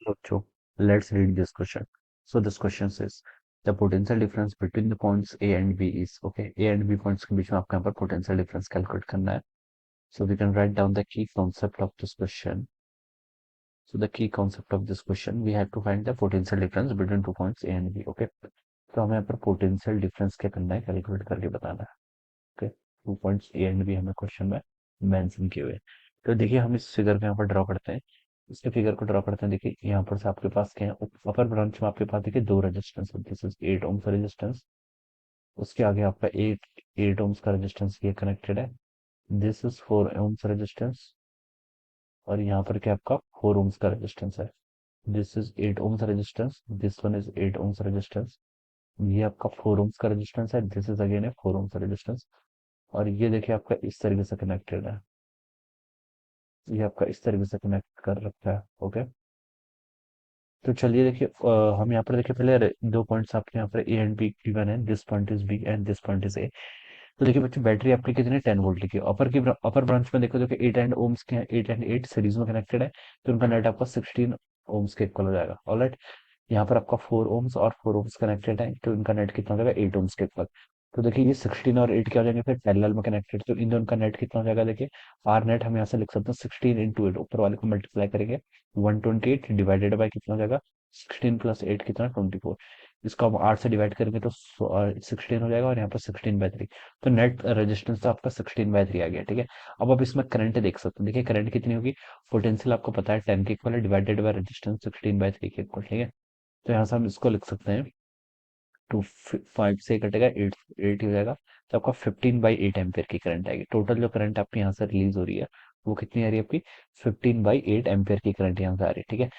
So let's read this question. So this question says the potential difference between the points A and B is okay. A and B points के बीच में आपको यहाँ पर potential difference calculate करना है. So we can write down the key concept of this question. So the key concept of this question, we have to find the potential difference between two points A and B. Okay. तो हमें यहाँ पर potential difference क्या करना है, calculate करके बताना है. Okay. Two points A and B हमें क्वेश्चन में मेंशन किए हुए हैं. तो देखिए हम इस फिगर को यहाँ पर ड्रॉ करते हैं. इसके फिगर को ड्रॉ करते हैं. देखिए यहाँ पर से आपके पास क्या है, अपर ब्रांच में आपके पास देखिए दो रेजिस्टेंस है. दिस इज 8 ओम्स का रेजिस्टेंस. उसके आगे आपका 8 ओम्स का रेजिस्टेंस ये कनेक्टेड है. This is 4 ohms resistance. और यहाँ पर क्या आपका 4 ओम्स का रेजिस्टेंस है. This is 8 ohms resistance. This one is 8 ohms resistance. ये आपका 4 ओम्स का रेजिस्टेंस है. दिस इज अगेन है 4 ओम्स रेजिस्टेंस. और ये देखिए आपका इस तरीके से कनेक्टेड है. ये आपका इस तरीके से कनेक्ट कर रखा है. ओके. तो चलिए देखिए हम यहाँ पर देखिए पहले दो पॉइंट्स आपके यहाँ पर ए एंड बी गिवन है. This point is B and this point is A. तो देखिए बच्चों बैटरी आपकी कितनी 10 वोल्ट की अपर ब्रांच में देखो देखिए 8 एंड ओम्स के हैं. 8 एंड 8 सीरीज में कनेक्टेड है. तो उनका नेट आपका 16 ओम्स के इक्वल हो जाएगा. ऑलराइट. यहाँ पर आपका 4 ओम्स और 4 ओम्स कनेक्टेड है. तो इनका नेट कितना हो जाएगा 8 ओम्स के इक्वल. तो देखिए ये 16 और 8 क्या हो जाएंगे फिर पैरेलल में कनेक्टेड. तो इन दोनों का नेट कितना हो जाएगा. देखिए आर नेट हम यहाँ से लिख सकते हैं 16 इंटू 8. ऊपर वाले को मल्टीप्लाई करेंगे 128 डिवाइडेड बाय कितना हो जाएगा 16 प्लस 8 कितना 24. इसको हम 8 से डिवाइड करेंगे तो 16 हो जाएगा. और यहाँ पर 16/3. तो नेट रेजिस्टेंस तो आपका 16/3 आ गया. ठीक है. अब आप इसमें करंट देख सकते हैं. देखिए करंट कितनी होगी. पोटेंशियल आपको पता है 10 के इक्वल है डिवाइडेड बाय रेजिस्टेंस 16/3 के इक्वल. ठीक है. तो यहाँ से हम इसको लिख सकते हैं. टू 5 से कटेगा 8 8 हो जाएगा. तो आपका 15/8 एम्पियर की करंट आएगी. टोटल जो करंट आपकी यहाँ से रिलीज हो रही है वो कितनी आ रही है आपकी 15/8 एम्पियर की करंट यहाँ से आ रही है. ठीक है.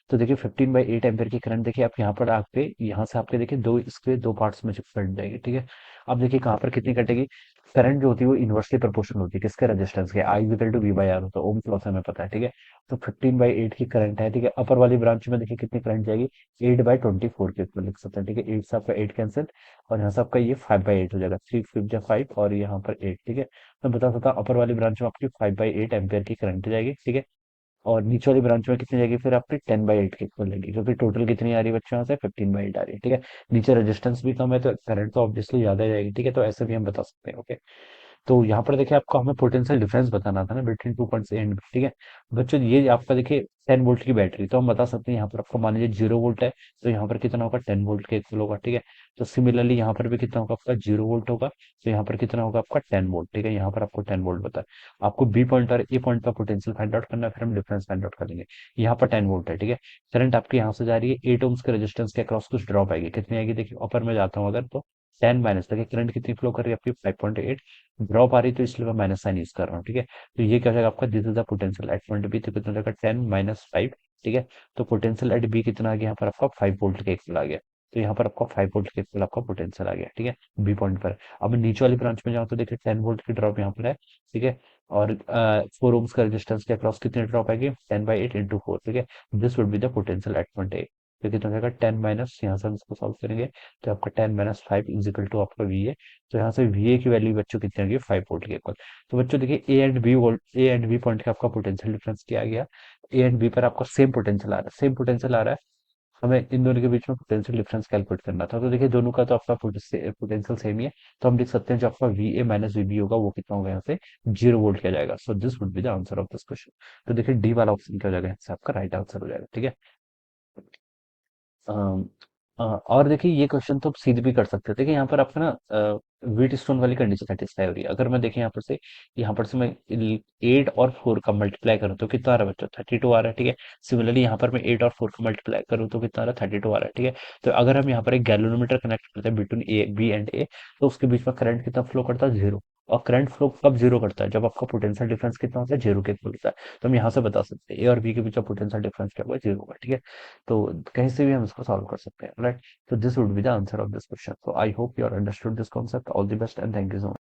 तो देखिए 15/8 एम्पियर की करंट देखिए आप यहाँ पर आपके यहाँ से आपके देखिए दो इसके दो पार्ट्स में कट जाएगी. ठीक है. अब देखिए कहाँ पर कितनी कटेगी. करंट जो होती है वो इनवर्सली प्रोपोर्शनल होती है किसके रेजिस्टेंस के. I equal to V by R होता है. ओम लॉ से हमें पता है. ठीक है. तो 15/8 की करंट है. ठीक है. अपर वाली ब्रांच में देखिए कितनी करंट जाएगी 8/24 के इक्वल लिख सकते हैं. ठीक है. 8 से आपका 8 कैंसिल. और यहाँ से आपका ये 5/8 हो जाएगा. 3 5 5 और यहाँ पर 8. ठीक है. मैं बता सकता हूँ अपर वाली ब्रांच में आपकी 5/8 एम्पियर की करंट जाएगी. ठीक है. और नीचे वाली ब्रांच में कितनी जाएगी फिर आपकी 10/8 के इक्वल लगेगी. क्योंकि टोटल कितनी आ रही है बच्चों यहाँ से 15/8 आ रही है. ठीक है. नीचे रेजिस्टेंस भी कम है तो करंट तो ऑब्वियसली ज्यादा जाएगी. ठीक है. तो ऐसे भी हम बता सकते हैं. ओके. तो यहाँ पर देखिए आपको हमें पोटेंशियल डिफरेंस बताना था ना between two points A and B. ठीक है. बच्चों ये आपका देखिए 10 वोल्ट की बैटरी. तो हम बता सकते हैं यहाँ पर आपको मान लीजिए 0 वोल्ट है. तो यहाँ पर कितना होगा 10 वोल्ट के इक्वल होगा. ठीक है. तो सिमिलरली यहाँ पर भी कितना होगा आपका 0 वोल्ट होगा. तो यहाँ पर कितना होगा आपका 10 वोल्ट. ठीक है. यहाँ पर आपको 10 वोल्ट बता है. आपको बी पॉइंट और ए पॉइंट का पोटेंशियल फाइंड आउट करना है. फिर हम डिफरेंस फाइंड आउट करेंगे. यहाँ पर 10 वोल्ट है. ठीक है. करंट आपके यहाँ से जा रही है 8 ओम्स के रेजिस्टेंस के अक्रॉस कुछ ड्रॉप आएगी. कितनी आएगी देखिए अपर में जाता हूँ अगर तो 10 माइनस. देखिए करंट कितनी फ्लो कर रही है आपकी 5.8. ड्रॉप आ रही तो इसलिए मैं माइनस साइन यूज कर रहा हूँ. ठीक है. तो ये क्या हो जाएगा आपका this is the potential at point B. तो कितना हो जाएगा 10 - 5. ठीक है. तो पोटेंशियल एट बी कितना आ गया यहाँ पर आपका 5 वोल्ट के इक्वल आ गया. तो यहाँ पर आपका 5 वोल्ट के इक्वल आपका पोटेंशियल आ गया. ठीक है. बी पॉइंट पर. अब नीचे वाली ब्रांच में जाओ तो देखिए 10 वोल्ट की ड्रॉप यहाँ पर है. ठीक है. और 4 ओम्स का रेजिस्टेंस के अक्रॉस कितनी ड्रॉप आएगी 10/8 इंटू 4. ठीक है. This would be the potential at point A. तो कितना हो जाएगा 10 माइनस यहाँ से हम इसको सॉल्व करेंगे. तो आपका 10 - 5 इज इक्वल टू आपका वी ए. तो यहाँ से वी ए की वैल्यू बच्चों कितनी आ गई 5 वोल्ट के इक्वल. तो बच्चों देखिए ए एंड बी पॉइंट का आपका पोटेंशियल डिफरेंस क्या आ गया. ए एंड बी पर आपका सेम पोटेंशियल आ रहा है. सेम पोटेंशियल आ रहा है. हमें इन दोनों के बीच में पोटेंशियल डिफरेंस कैलकुलेट करना था. तो देखिए दोनों का तो आपका पोटेंशियल सेम ही है. तो हम लिख सकते हैं जो आपका V A minus V B होगा वो कितना होगा यहाँ से 0 वोल्ट किया जाएगा. So this would be the answer of this question. तो देखिए डी वाला ऑप्शन क्या हो जाएगा यहाँ से आपका राइट आंसर हो जाएगा. ठीक है. अम, और देखिए ये क्वेश्चन तो आप सीध भी कर सकते थे. देखिए यहाँ पर आपका ना व्हीट स्टोन वाली कंडीशन सेटिस्फाई हो रही है. अगर मैं देखिए यहाँ पर से मैं 8 और 4 का मल्टीप्लाई करूँ तो कितना आ रहा है बच्चों 32 आ रहा है. ठीक है. सिमिलरली यहाँ पर मैं 8 और 4 का मल्टीप्लाई करूँ तो कितना आ रहा है 32 आ रहा है. ठीक है. तो अगर हम यहाँ पर एक गैल्वेनोमीटर कनेक्ट करते हैं बिटवीन ए बी एंड ए तो उसके बीच में करंट कितना फ्लो करता है 0. और करंट फ्लो कब 0 करता है जब आपका पोटेंशियल डिफरेंस कितना होता है 0 के इक्वल होता है. तो हम यहाँ से बता सकते हैं ए और बी के बीच में पोटेंशियल डिफरेंस क्या होगा 0 होगा. ठीक है. तो कहीं से भी हम इसको सॉल्व कर सकते हैं. Right. So this would be the answer of this question. So I hope you are understood this concept. All the best and thank you so much.